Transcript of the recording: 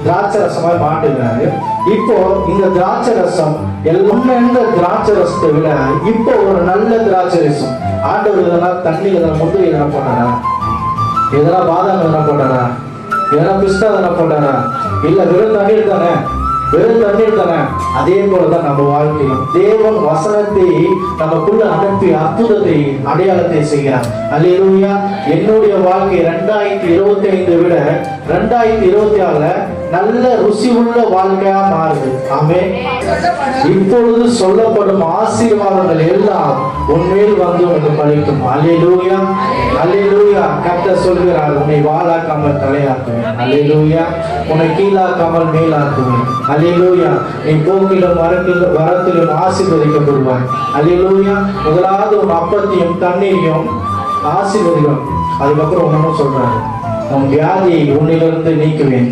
திராட்சை ரசமாய் மாட்டுகிறாரு. இப்போ இந்த திராட்சை ரசம் எந்த திராட்சை ரசத்தை விட இப்போ ஒரு நல்ல திராட்சை ரசம். ஆண்டவர் எதனா தண்ணி, எதனா முந்திரி எதனா போட்டாரா? எதனா பாதாம் எதனா போட்டாரா? எதனா பிஸ்தா எதனா போட்டாரா? இல்ல வெறும் தண்ணீர் தானே, வெறும் தண்ணீர் தானே. அதே போலதான் நம்ம வாழ்க்கையும் தேவன் வசனத்தை நமக்குள்ள அனுப்பி அற்புதத்தை அடையாளத்தை செய்கிறார். அல்லேலூயா. என்னுடைய வாழ்க்கை 2025 விட 2026 நல்ல ருசி உள்ள வாழ்க்கையா மாறுது. ஆமென். இப்பொழுது சொல்லப்படும் ஆசீர்வாதங்கள் எல்லாம் உன்மேல் வந்து உனக்கு பலிக்கும். அல்லேலூயா, அல்லேலூயா. கர்த்தர் சொல்கிறார், உன்னை வாளாக்காமல் தலையாக்குவேன். அல்லேலூயா. உன்னை கீழாக்காமல் மேலாக்குவேன். அல்லேலூயா. நீ போக்கிலும் வரத்திலும் ஆசீர்வதிக்கப்படுவாய். அல்லேலூயா. முதலாவது உன் அப்பத்தையும் தண்ணீரையும் ஆசீர்வதிக்கும். அதுக்கப்புறம் ஒன்னும் சொல்றாரு, உன் வியாதியை உன்னிலிருந்து நீக்குவேன்.